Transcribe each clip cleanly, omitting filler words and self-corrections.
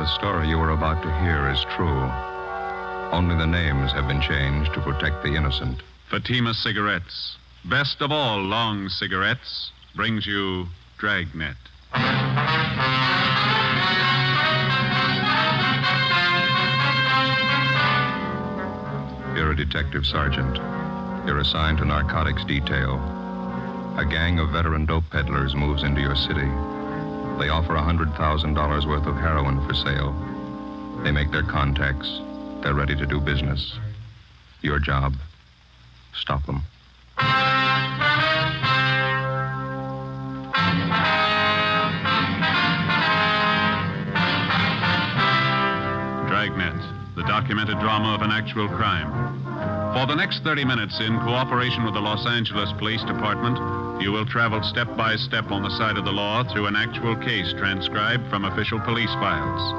The story you are about to hear is true. Only the names have been changed to protect the innocent. Fatima Cigarettes, best of all long cigarettes, brings you Dragnet. You're a detective sergeant. You're assigned to narcotics detail. A gang of veteran dope peddlers moves into your city. They offer $100,000 worth of heroin for sale. They make their contacts. They're ready to do business. Your job, stop them. Dragnet, the documented drama of an actual crime. For the next 30 minutes, in cooperation with the Los Angeles Police Department, you will travel step by step on the side of the law through an actual case transcribed from official police files.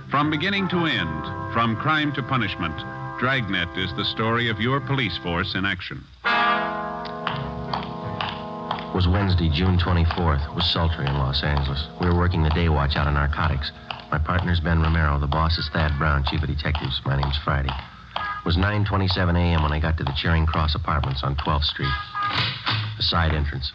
From beginning to end, from crime to punishment, Dragnet is the story of your police force in action. It was Wednesday, June 24th. It was sultry in Los Angeles. We were working the day watch out of narcotics. My partner's Ben Romero. The boss is Thad Brown, chief of detectives. My name's Friday. It was 9:27 a.m. when I got to the Charing Cross Apartments on 12th Street. The side entrance.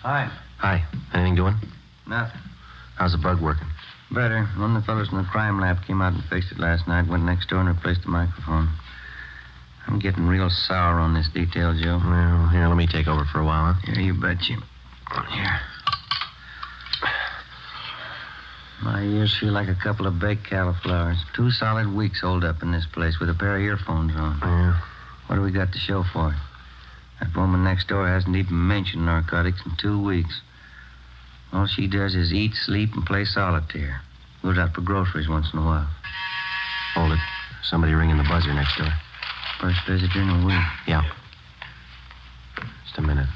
Hi. Hi. Anything doing? Nothing. How's the bug working? Better. One of the fellows in the crime lab came out and fixed it last night, went next door and replaced the microphone. I'm getting real sour on this detail, Joe. Well, here, let me take over for a while, huh? Yeah, you bet you. Here. My ears feel like a couple of baked cauliflowers. 2 solid weeks holed up in this place with a pair of earphones on. Yeah. What do we got to show for it? That woman next door hasn't even mentioned narcotics in 2 weeks. All she does is eat, sleep, and play solitaire. Goes out for groceries once in a while. Hold it. Somebody ringing the buzzer next door. First visitor in a week. Yeah. Just a minute.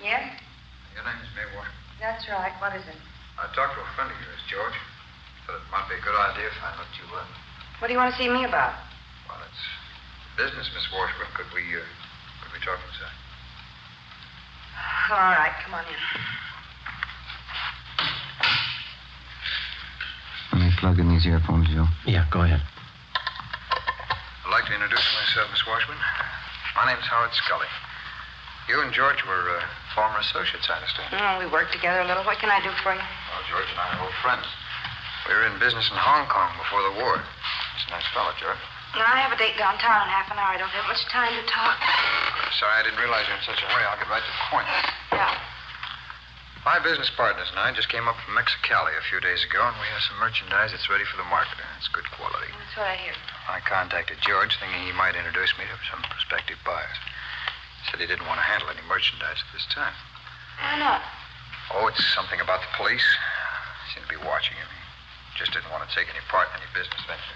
Yes? Your name is May Washington. That's right. What is it? I talked to a friend of yours, George. Thought it might be a good idea if I looked you up. What do you want to see me about? Well, it's business, Miss Washburn. Could we talk inside? All right, come on in. Let me plug in these earphones, Joe. Yeah, go ahead. I'd like to introduce myself, Miss Washburn. My name's Howard Scully. You and George were former associates, I understand. We worked together a little. What can I do for you? Well, George and I are old friends. We were in business in Hong Kong before the war. He's a nice fellow, George. No, I have a date downtown in half an hour. I don't have much time to talk. I'm sorry I didn't realize you were in such a hurry. I'll get right to the point. Yeah. My business partners and I just came up from Mexicali a few days ago, and we have some merchandise that's ready for the market. It's good quality. That's what I hear. I contacted George, thinking he might introduce me to some prospective buyers. Said he didn't want to handle any merchandise at this time. Why not? Oh, it's something about the police. Seemed to be watching him. He just didn't want to take any part in any business venture.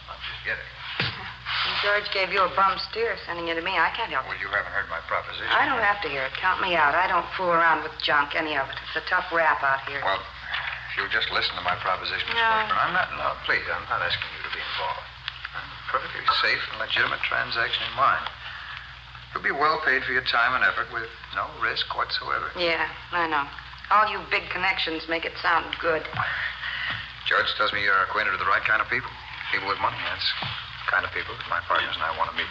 I'm just getting it. And George gave you a bum steer, sending you to me. I can't help Well, it. you haven't heard my proposition. I don't have to hear it. Count me out. I don't fool around with junk, any of it. It's a tough rap out here. Well, if you'll just listen to my proposition, Miss No. Washburn. No, please, I'm not asking you to be involved. I'm perfectly safe and legitimate transaction in mind. You'll be well paid for your time and effort with no risk whatsoever. Yeah, I know. All you big connections make it sound good. George tells me you're acquainted with the right kind of people. People with money, that's the kind of people that my partners and I want to meet.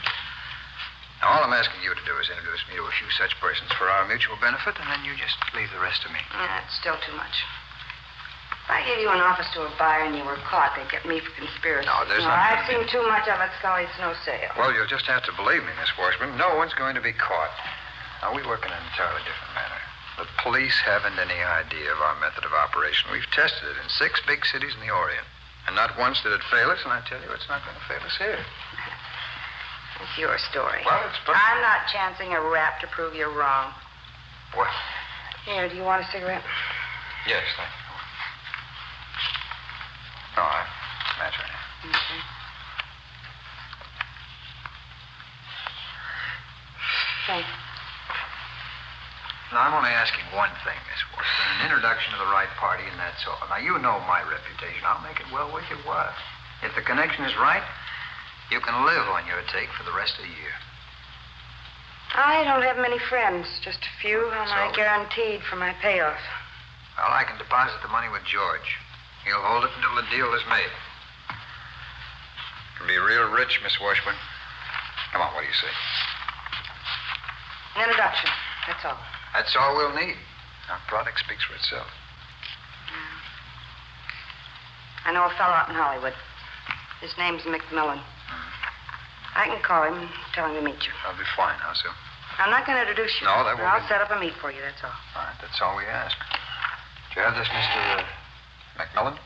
Now, all I'm asking you to do is introduce me to a few such persons for our mutual benefit, and then you just leave the rest to me. Yeah, it's still too much. If I gave you an office to a buyer and you were caught, they'd get me for conspiracy. No, there's not I've gonna seen too much of it, Scully. It's no sale. Well, you'll just have to believe me, Miss Washburn. No one's going to be caught. Now, we work in an entirely different manner. The police haven't any idea of our method of operation. We've tested it in 6 big cities in the Orient. And not once did it fail us, and I tell you, it's not going to fail us here. It's your story. Well, it's... I'm not chancing a rap to prove you're wrong. Well, Here, do you want a cigarette? yes, thank you. No, I'm match right now. Okay. Thanks. Now, I'm only asking one thing, Miss Washburn. An introduction to the right party, and that's all. Now, you know my reputation. I'll make it well worth your while. If the connection is right, you can live on your take for the rest of the year. I don't have many friends. Just a few whom I guaranteed for my payoff. Well, I can deposit the money with George. He'll hold it until the deal is made. You can be real rich, Miss Washburn. Come on, what do you say? An introduction, that's all. That's all we'll need. Our product speaks for itself. I know a fellow out in Hollywood. His name's McMillan. I can call him and tell him to meet you. That'll be fine. How soon? I'm not going to introduce you. No, that won't I'll be... set up a meet for you, that's all. All right, that's all we ask. Do you have this, Mr. McMillan?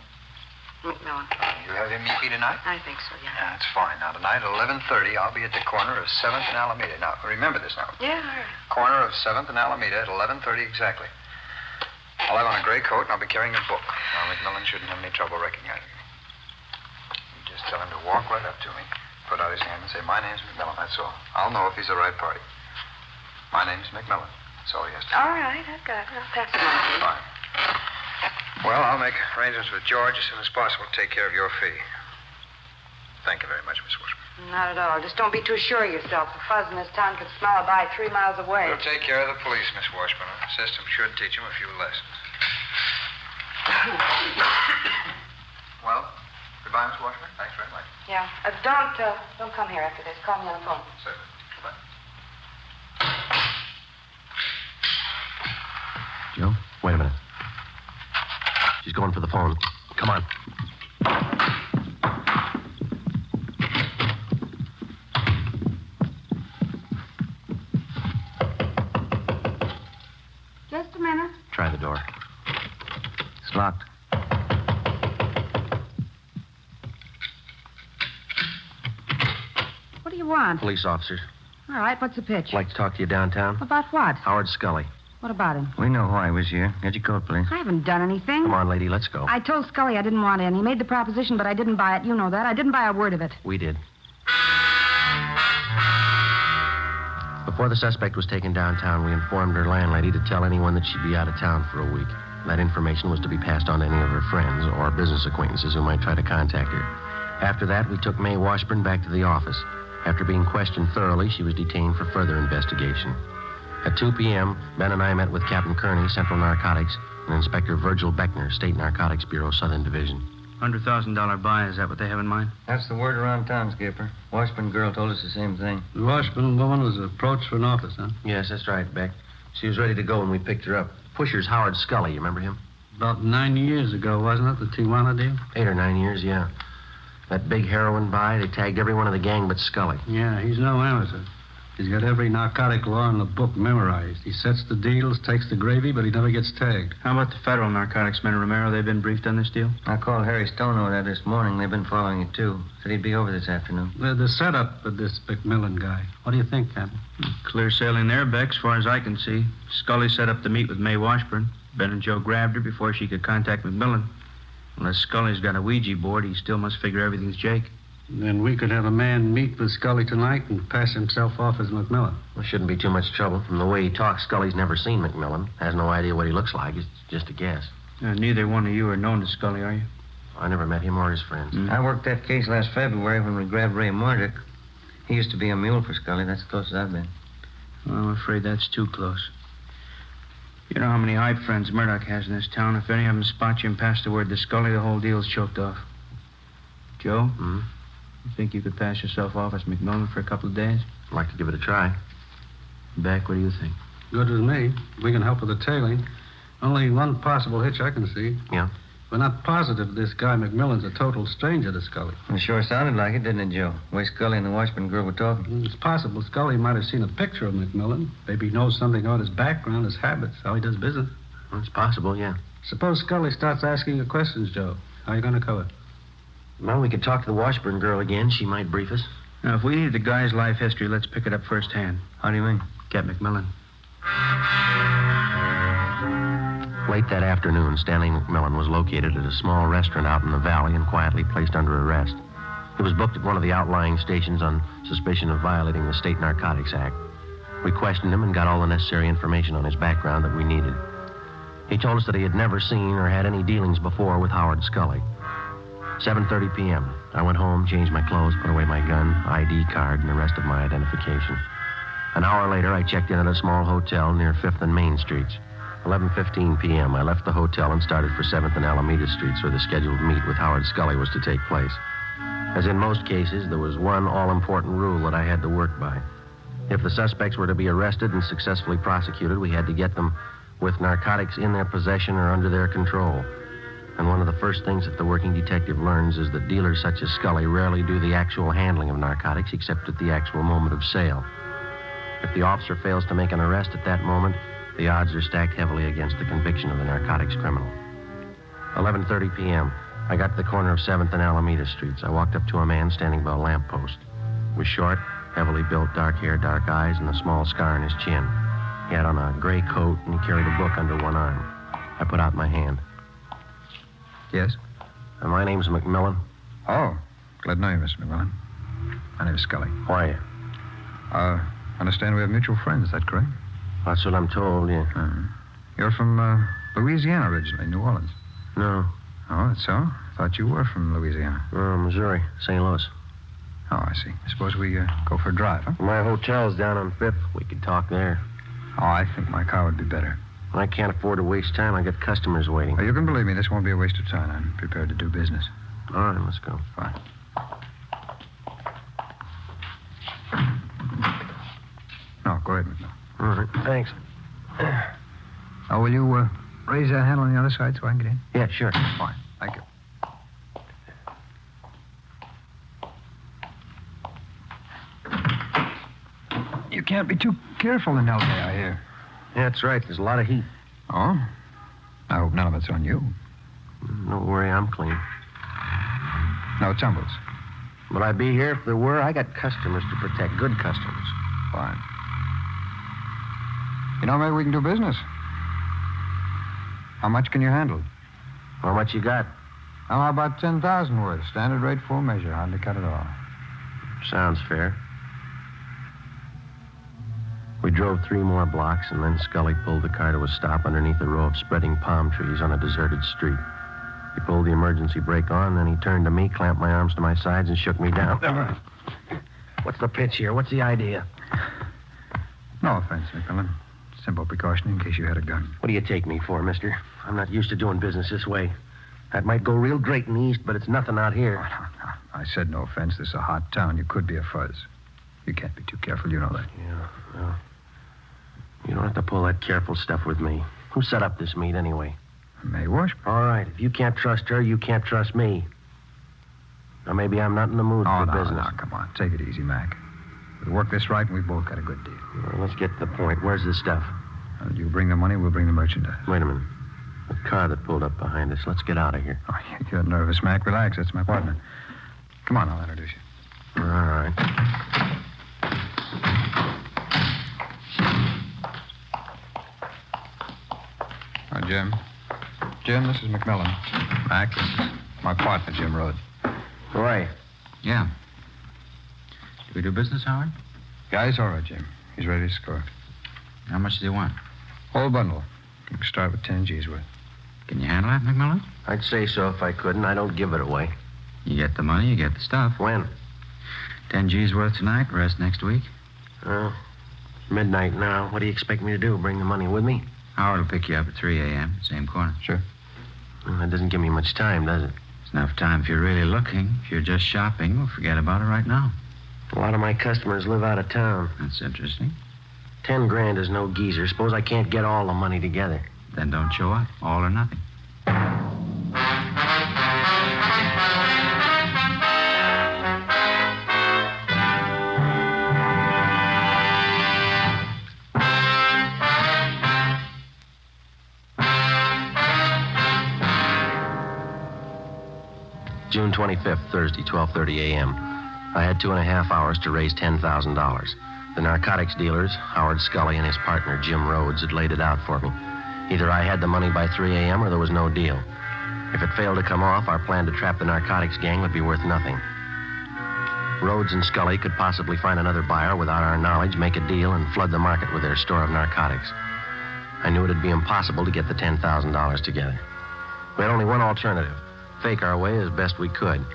McMillan. You have him meet me tonight? I think so, yeah. Yeah, that's fine. Now, tonight at 11:30, I'll be at the corner of 7th and Alameda. Now, remember this now. Yeah, all right. Corner of 7th and Alameda at 11:30 exactly. I'll have on a gray coat, and I'll be carrying a book. Now, McMillan shouldn't have any trouble recognizing me. You just tell him to walk right up to me, put out his hand, and say, "My name's McMillan," that's all. I'll know if he's the right party. My name's McMillan. That's all he has to do. All right, I've got it. I'll pass it on to you. Fine. Well, I'll make arrangements with George as soon as possible to take care of your fee. Thank you very much, Miss Washburn. Not at all. Just don't be too sure of yourself. The fuzz in this town could smell a bite 3 miles away. We'll take care of the police, Miss Washburn. The system should teach them a few lessons. Well, goodbye, Miss Washburn. Thanks very much. Yeah. Don't come here after this. Call me on the phone. Certainly. Goodbye. Joe, wait a minute. She's going for the phone. Come on. Just a minute. Try the door. It's locked. What do you want? Police officers. All right, what's the pitch? I'd like to talk to you downtown. About what? Howard Scully. What about him? We know why he was here. Get your coat, please. I haven't done anything. Come on, lady, let's go. I told Scully I didn't want in. He made the proposition, but I didn't buy it. You know that. I didn't buy a word of it. We did. Before the suspect was taken downtown, we informed her landlady to tell anyone that she'd be out of town for a week. That information was to be passed on to any of her friends or business acquaintances who might try to contact her. After that, we took Mae Washburn back to the office. After being questioned thoroughly, she was detained for further investigation. At 2 p.m., Ben and I met with Captain Kearney, Central Narcotics, and Inspector Virgil Beckner, State Narcotics Bureau, Southern Division. $100,000 buy, is that what they have in mind? That's the word around town, Skipper. Washburn girl told us the same thing. The Washburn woman was approached for an office, huh? Yes, that's right, Beck. She was ready to go when we picked her up. Pusher's Howard Scully, you remember him? About 9 years ago, wasn't it, the Tijuana deal? 8 or 9 years, yeah. That big heroin buy, they tagged every one of the gang but Scully. Yeah, he's no amateur. He's got every narcotic law in the book memorized. He sets the deals, takes the gravy, but he never gets tagged. How about the federal narcotics men, Romero? They've been briefed on this deal? I called Harry Stone over there this morning. They've been following it, too. Said he'd be over this afternoon. The setup of this McMillan guy. What do you think, Captain? Clear sailing there, Beck, as far as I can see. Scully set up to meet with Mae Washburn. Ben and Joe grabbed her before she could contact McMillan. Unless Scully's got a Ouija board, he still must figure everything's Jake. Then we could have a man meet with Scully tonight and pass himself off as McMillan. Well, shouldn't be too much trouble. From the way he talks, Scully's never seen McMillan. Has no idea what he looks like. It's just a guess. Neither one of you are known to Scully, are you? I never met him or his friends. I worked that case last February when we grabbed Ray Murdoch. He used to be a mule for Scully. That's the closest I've been. Well, I'm afraid that's too close. You know how many hype friends Murdoch has in this town. If any of them spot you and pass the word to Scully, the whole deal's choked off. Joe? You think you could pass yourself off as McMillan for a couple of days? I'd like to give it a try. Beck, what do you think? Good with me. We can help with the tailing. Only one possible hitch I can see. Yeah? We're not positive this guy McMillan's a total stranger to Scully. It sure sounded like it, didn't it, Joe? The way Scully and the Washburn girl were talking. It's possible Scully might have seen a picture of McMillan. Maybe he knows something about his background, his habits, how he does business. Well, it's possible, yeah. Suppose Scully starts asking you questions, Joe. How are you going to cover? Well, we could talk to the Washburn girl again. She might brief us. Now, if we need the guy's life history, let's pick it up firsthand. How do you mean? Get McMillan. Late that afternoon, Stanley McMillan was located at a small restaurant out in the valley and quietly placed under arrest. He was booked at one of the outlying stations on suspicion of violating the State Narcotics Act. We questioned him and got all the necessary information on his background that we needed. He told us that he had never seen or had any dealings before with Howard Scully. 7:30 p.m. I went home, changed my clothes, put away my gun, ID card, and the rest of my identification. An hour later, I checked in at a small hotel near 5th and Main Streets. 11:15 p.m., I left the hotel and started for 7th and Alameda Streets, where the scheduled meet with Howard Scully was to take place. As in most cases, there was one all-important rule that I had to work by. If the suspects were to be arrested and successfully prosecuted, we had to get them with narcotics in their possession or under their control. And one of the first things that the working detective learns is that dealers such as Scully rarely do the actual handling of narcotics except at the actual moment of sale. If the officer fails to make an arrest at that moment, the odds are stacked heavily against the conviction of the narcotics criminal. 11:30 p.m. I got to the corner of 7th and Alameda Streets. I walked up to a man standing by a lamppost. He was short, heavily built, dark hair, dark eyes, and a small scar on his chin. He had on a gray coat, and he carried a book under one arm. I put out my hand. Yes? My name's McMillan. Oh, glad to know you, Mr. McMillan. My name is Scully. Who are you? Understand we have mutual friends, is that correct? That's what I'm told, yeah. You're from Louisiana originally, New Orleans. No. Oh, that's so? Thought you were from Louisiana. Missouri, St. Louis. Oh, I see. Suppose we go for a drive, huh? My hotel's down on 5th. We could talk there. Oh, I think my car would be better. I can't afford to waste time. I got customers waiting. Oh, you can believe me, this won't be a waste of time. I'm prepared to do business. All right, let's go. Fine. No, go ahead, McMillan. All right, thanks. Oh, will you raise that handle on the other side so I can get in? Yeah, sure. Fine. Thank you. You can't be too careful in L.A., I hear. Yeah, that's right. There's a lot of heat. Oh? I hope none of it's on you. Don't worry, I'm clean. No tumbles. Would I be here if there were? I got customers to protect, good customers. Fine. You know, maybe we can do business. How much can you handle? How much you got? How about 10,000 worth? Standard rate, full measure. Hardly cut at all. Sounds fair. We drove 3 more blocks, and then Scully pulled the car to a stop underneath a row of spreading palm trees on a deserted street. He pulled the emergency brake on, then he turned to me, clamped my arms to my sides, and shook me down. What's the pitch here? What's the idea? No offense, McMillan. Simple precaution in case you had a gun. What do you take me for, mister? I'm not used to doing business this way. That might go real great in the East, but it's nothing out here. Oh, no. I said no offense. This is a hot town. You could be a fuzz. You can't be too careful. You know that. Yeah, well, you don't have to pull that careful stuff with me. Who set up this meet, anyway? May Washburn. All right. If you can't trust her, you can't trust me. Or maybe I'm not in the mood for business. No, come on. Take it easy, Mac. We work this right, and we both got a good deal. Well, let's get to the point. Where's the stuff? You bring the money, we'll bring the merchandise. Wait a minute. The car that pulled up behind us. Let's get out of here. Oh, you're nervous, Mac. Relax. That's my partner. Come on, I'll introduce you. All right. Hi, Jim. Jim, this is McMillan. Mac, this is my partner, Jim Rhodes. Who are you? Yeah. Do we do business, Howard? Guy's all right, Jim. He's ready to score. How much do you want? Whole bundle. You can start with 10 G's worth. Can you handle that, McMillan? I'd say so if I couldn't. I don't give it away. You get the money, you get the stuff. When? 10 G's worth tonight, rest next week. Midnight now. What do you expect me to do? Bring the money with me? Howard will pick you up at 3 a.m., same corner. Sure. Well, that doesn't give me much time, does it? It's enough time if you're really looking. If you're just shopping, we'll forget about it right now. A lot of my customers live out of town. That's interesting. 10 grand is no geezer. Suppose I can't get all the money together. Then don't show up. All or nothing. June 25th, Thursday, 12:30 a.m. I had 2.5 hours to raise $10,000. The narcotics dealers, Howard Scully and his partner, Jim Rhodes, had laid it out for me. Either I had the money by 3 a.m. or there was no deal. If it failed to come off, our plan to trap the narcotics gang would be worth nothing. Rhodes and Scully could possibly find another buyer without our knowledge, make a deal, and flood the market with their store of narcotics. I knew it'd be impossible to get the $10,000 together. We had only one alternative, fake our way as best we could.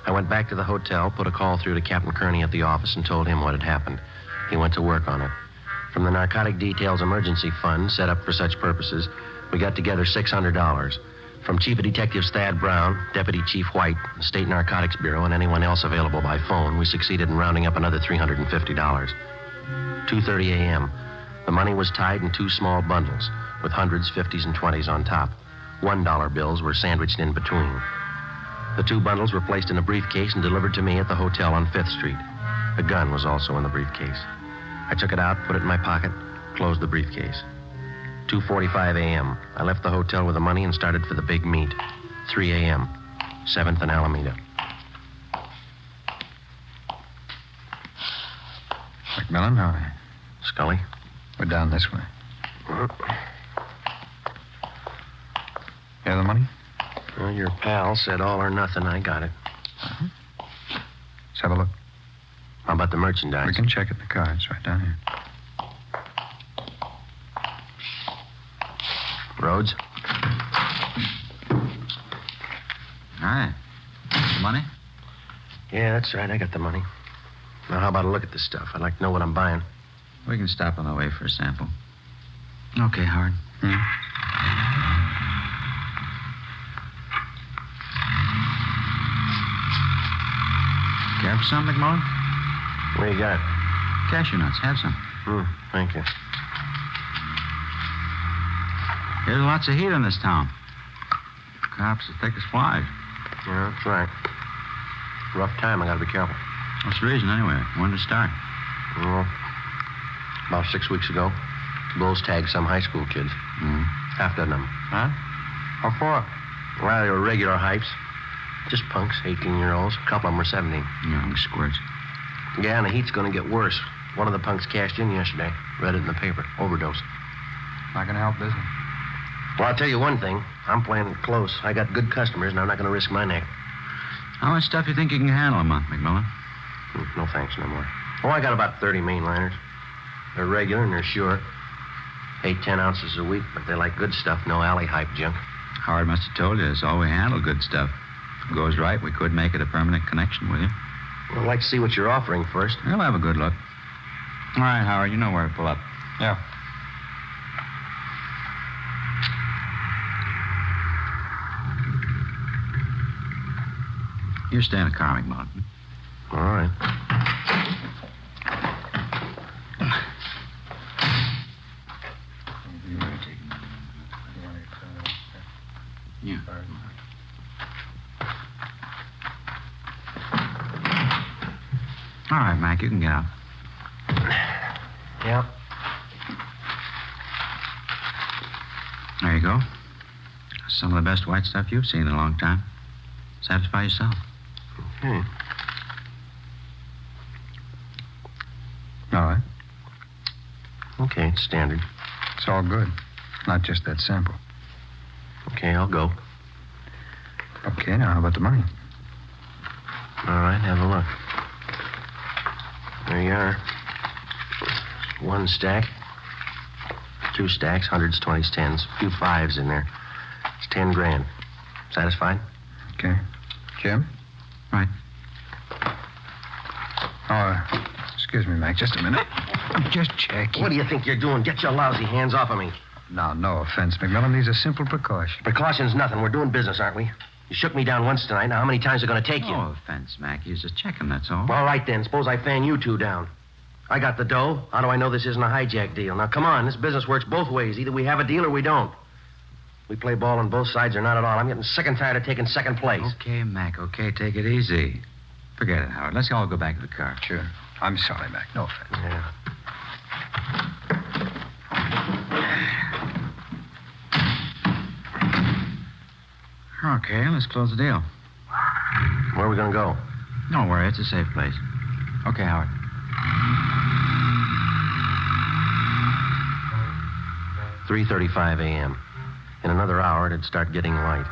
I went back to the hotel, put a call through to Captain Kearney at the office, and told him what had happened. He went to work on it. From the Narcotic Detail's emergency fund, set up for such purposes, we got together $600. From Chief of Detectives Thad Brown, Deputy Chief White, the State Narcotics Bureau, and anyone else available by phone, we succeeded in rounding up another $350. 2:30 a.m. The money was tied in 2 small bundles, with hundreds, 50s, and 20s on top. $1 bills were sandwiched in between. The 2 bundles were placed in a briefcase and delivered to me at the hotel on 5th Street. A gun was also in the briefcase. I took it out, put it in my pocket, closed the briefcase. 2:45 a.m. I left the hotel with the money and started for the big meet. 3 a.m. 7th and Alameda. McMillan, how are you? Scully? We're down this way. You have the money? Well, your pal said all or nothing. I got it. Let's have a look. How about the merchandise? We can check it in the car. It's right down here. Rhodes? All right. The money? Yeah, that's right. I got the money. Now, how about a look at this stuff? I'd like to know what I'm buying. We can stop on the way for a sample. Okay, Howard. Care for some, McMullen? What do you got? Cashew nuts. Have some. Thank you. There's lots of heat in this town. Cops as thick as flies. Yeah, that's right. Rough time. I gotta be careful. What's the reason, anyway? When to start? Well, about 6 weeks ago, Bulls tagged some high school kids. Half dozen of them. Huh? What for? Well, they were regular hypes. Just punks, 18-year-olds. A couple of them were 17. Young squirts. Yeah, and the heat's gonna get worse. One of the punks cashed in yesterday. Read it in the paper. Overdose. Not gonna help, is it? Well, I'll tell you one thing. I'm playing it close. I got good customers, and I'm not gonna risk my neck. How much stuff you think you can handle a month, McMillan? No thanks, no more. Oh, I got about 30 mainliners. They're regular and they're sure. 8-10 ounces a week, but they like good stuff, no alley hype junk. Howard must have told you it's all we handle good stuff. If it goes right, we could make it a permanent connection with you. Well, I'd like to see what you're offering first. We'll have a good look. All right, Howard, you know where to pull up. Yeah. Here, stay in the car, McMullen. All right. Yeah. All right, Mac, you can get out. Yeah. There you go. Some of the best white stuff you've seen in a long time. Satisfy yourself. Okay. All right. Okay, it's standard. It's all good. Not just that sample. Okay, I'll go. Okay, now how about the money? All right, have a look. There you are. 1 stack. 2 stacks, 100s, 20s, 10s. A few 5s in there. It's 10 grand. Satisfied? Okay. Jim? Right. Oh, excuse me, Mac, just a minute. I'm just checking. What do you think you're doing? Get your lousy hands off of me. Now, no offense, McMillan. These are simple precautions. Precautions, nothing. We're doing business, aren't we? You shook me down once tonight. Now, how many times are going to take you? No offense, Mac. He's just checking, that's all. All right, then. Suppose I fan you 2 down. I got the dough. How do I know this isn't a hijack deal? Now, come on. This business works both ways. Either we have a deal or we don't. We play ball on both sides or not at all. I'm getting sick and tired of taking second place. Okay, Mac, okay. Take it easy. Forget it, Howard. Let's all go back to the car. Sure. I'm sorry, Mac. No offense. Yeah. Okay, let's close the deal. Where are we going to go? Don't worry, it's a safe place. Okay, Howard. $3:35 a.m. In another hour, it'd start getting light.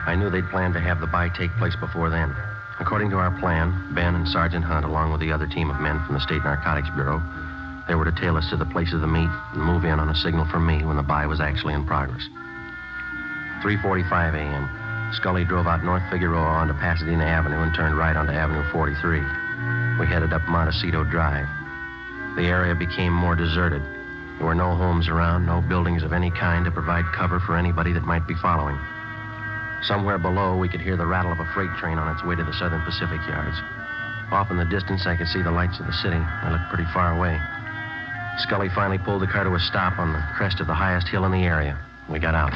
I knew they'd planned to have the buy take place before then. According to our plan, Ben and Sergeant Hunt, along with the other team of men from the State Narcotics Bureau, they were to tail us to the place of the meet and move in on a signal from me when the buy was actually in progress. 3:45 a.m. Scully drove out North Figueroa onto Pasadena Avenue and turned right onto Avenue 43. We headed up Montecito Drive. The area became more deserted. There were no homes around, no buildings of any kind to provide cover for anybody that might be following. Somewhere below, we could hear the rattle of a freight train on its way to the Southern Pacific yards. Off in the distance, I could see the lights of the city. They looked pretty far away. Scully finally pulled the car to a stop on the crest of the highest hill in the area. We got out.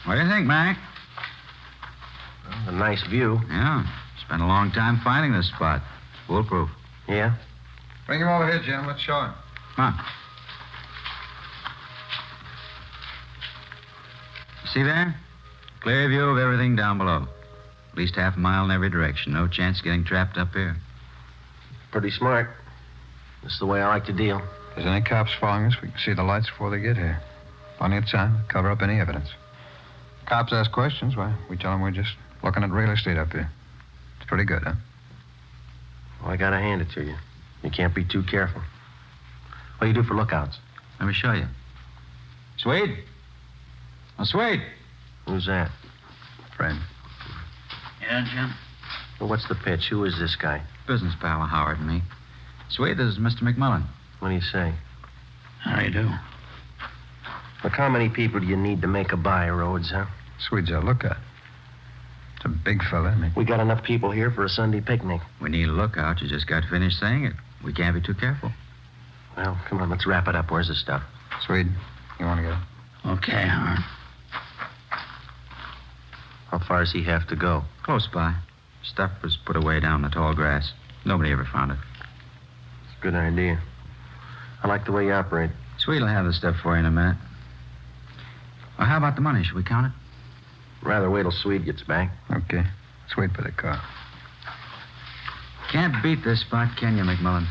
What do you think, Mac? Well, a nice view. Yeah. Spent a long time finding this spot. Foolproof. Yeah? Bring him over here, Jim. Let's show him. Come on. See there? Clear view of everything down below. At least half a mile in every direction. No chance of getting trapped up here. Pretty smart. That's the way I like to deal. If there's any cops following us, we can see the lights before they get here. Plenty of time to cover up any evidence. Cops ask questions, why, we tell them we're just looking at real estate up here. It's pretty good, huh? Well, I gotta hand it to you. You can't be too careful. What do you do for lookouts? Let me show you. Swede? Oh, Swede. Who's that? Friend. Yeah, Jim? Well, what's the pitch? Who is this guy? Business pal of Howard and me. Swede, this is Mr. McMillan. What do you say? How do you do? Look, how many people do you need to make a buy, Rhodes, huh? Swede's a lookout. It's a big fella, isn't he? We got enough people here for a Sunday picnic. We need a lookout. You just got finished saying it. We can't be too careful. Well, come on, let's wrap it up. Where's the stuff? Swede, you want to go? Okay, Howard. How far does he have to go? Close by. Stuff was put away down in the tall grass. Nobody ever found it. It's a good idea. I like the way you operate. Swede will have the stuff for you in a minute. Well, how about the money? Should we count it? Rather wait till Swede gets back. Okay. Let's wait for the car. Can't beat this spot, can you, McMillan?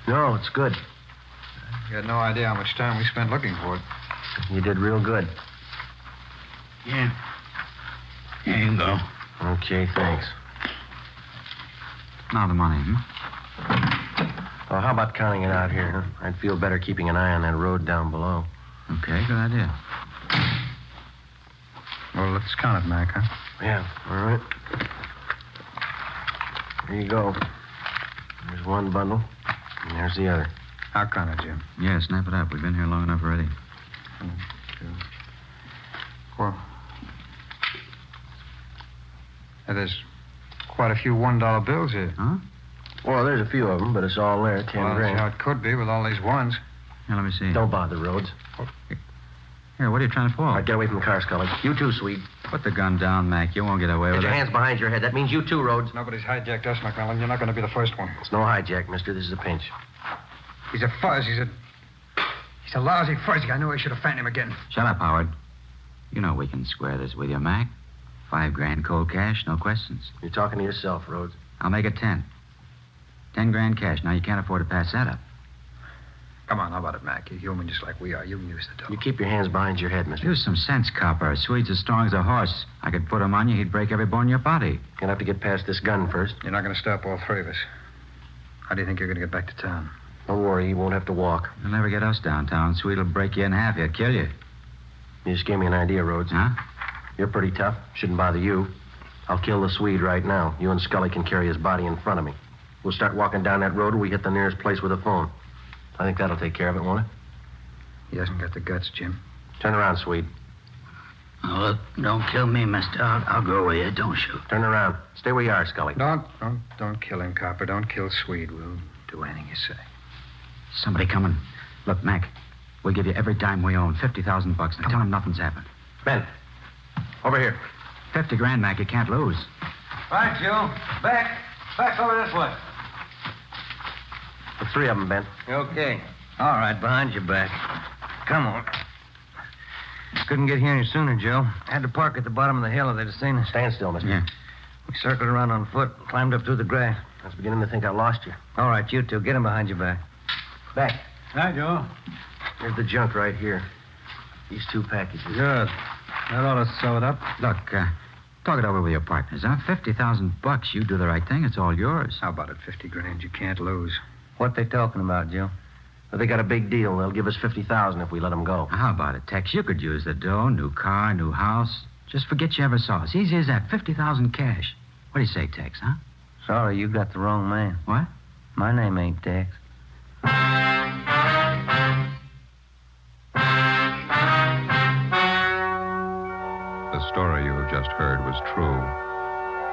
No, it's good. You had no idea how much time we spent looking for it. You did real good. Yeah. Here you go. Okay, thanks. Now the money, Well, how about counting it out here, huh? I'd feel better keeping an eye on that road down below. Okay, good idea. Well, let's count it, Mac, huh? Yeah, all right. Here you go. There's one bundle, and there's the other. I'll count it, Jim. Yeah, snap it up. We've been here long enough already. 1, 2, 4. Now, there's quite a few $1 bills here. Huh? Well, there's a few of them, but it's all there, 10 Well, that's grand. how it could be with all these ones. Here, let me see. Don't bother, Rhodes. Here, what are you trying to pull? All right, get away from the car, Scully. You too, Swede. Put the gun down, Mac. You won't get away Get with your it. hands behind your head. That means you too, Rhodes. Nobody's hijacked us, McMillan. You're not going to be the first one. It's no hijack, mister. This is a pinch. He's a fuzz. He's a lousy fuzzy. I knew I should have found him again. Shut up, Howard. You know we can square this with you, Mac. 5 grand cold cash, no questions. You're talking to yourself, Rhodes. I'll make it 10. 10 grand cash. Now, you can't afford to pass that up. Come on, how about it, Mac? You're human just like we are. You can use the dough. You keep your hands behind your head, mister. Use some sense, copper. Swede's as strong as a horse. I could put him on you, he'd break every bone in your body. You'll have to get past this gun first. You're not going to stop all three of us. How do you think you're going to get back to town? Don't worry, you won't have to walk. You'll never get us downtown. Swede'll break you in half. He'll kill you. You just gave me an idea, Rhodes. Huh? You're pretty tough. Shouldn't bother you. I'll kill the Swede right now. You and Scully can carry his body in front of me. We'll start walking down that road and we hit the nearest place with a phone. I think that'll take care of it, won't it? He hasn't got the guts, Jim. Turn around, Swede. Oh, look, don't kill me, mister. I'll go with you. Don't shoot. Turn around. Stay where you are, Scully. Don't kill him, Copper. Don't kill Swede. We'll do anything you say. Somebody coming. Look, Mac, we'll give you every dime we own. $50,000. Now tell him nothing's happened. Ben, over here. 50 grand, Mac. You can't lose. Right, Joe. Back over this way. The 3 of them, Ben. Okay. All right, behind your back. Come on. Couldn't get here any sooner, Joe. Had to park at the bottom of the hill if they'd have seen us. Stand still, mister. Yeah. We circled around on foot, climbed up through the grass. I was beginning to think I lost you. All right, you two, get him behind your back. Back. Hi, Joe. Here's the junk right here. These 2 packages. Good. That ought to sew it up. Look, talk it over with your partners, huh? $50,000. You do the right thing, it's all yours. How about it? 50 grand you can't lose. What they talking about, Joe? Well, they got a big deal. They'll give us $50,000 if we let them go. How about it, Tex? You could use the dough, new car, new house. Just forget you ever saw us. Easy as that. 50,000 cash. What do you say, Tex, huh? Sorry, you got the wrong man. What? My name ain't Tex. The story you have just heard was true.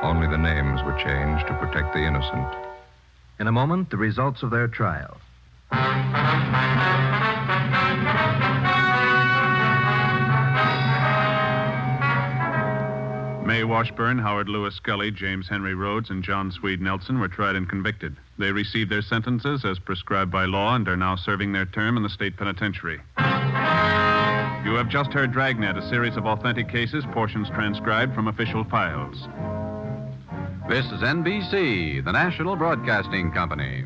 Only the names were changed to protect the innocent. In a moment, the results of their trial. Mae Washburn, Howard Lewis Scully, James Henry Rhodes, and John Swede Nelson were tried and convicted. They received their sentences as prescribed by law and are now serving their term in the state penitentiary. You have just heard Dragnet, a series of authentic cases, portions transcribed from official files. This is NBC, the National Broadcasting Company.